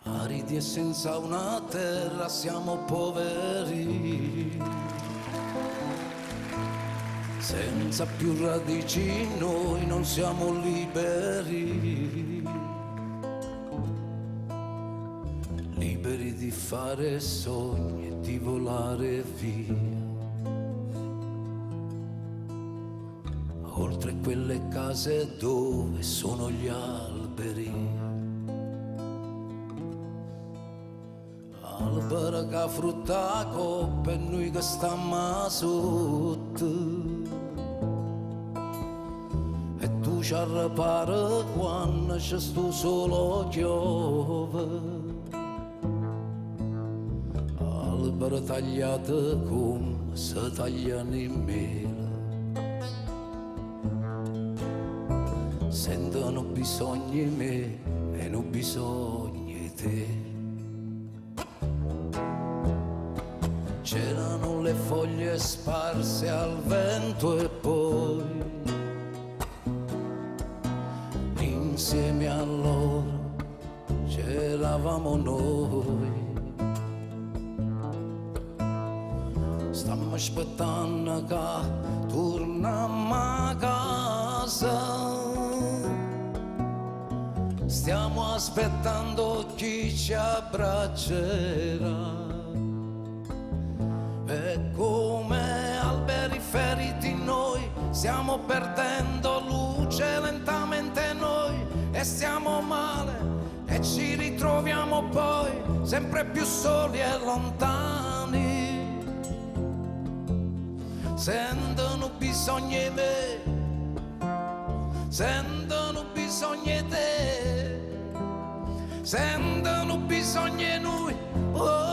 Aridi e senza una terra siamo poveri, senza più radici noi non siamo liberi, liberi di fare sogni e di volare via, oltre quelle case dove sono gli alberi. Albera che frutta coppa e noi che stiamo sotto, e tu ci ripari quando c'è sto solo piove. Albera tagliata come se tagliano in mela, sentono bisogni me e non bisogni te. C'erano le foglie sparse al vento e poi insieme a loro c'eravamo noi. Stiamo aspettando che torniamo a casa, stiamo aspettando chi ci abbraccerà. E come alberi feriti noi stiamo perdendo luce lentamente noi, e stiamo male e ci ritroviamo poi sempre più soli e lontani. Sentono bisogni me, sentono bisogni te, sentono bisogni noi. Oh.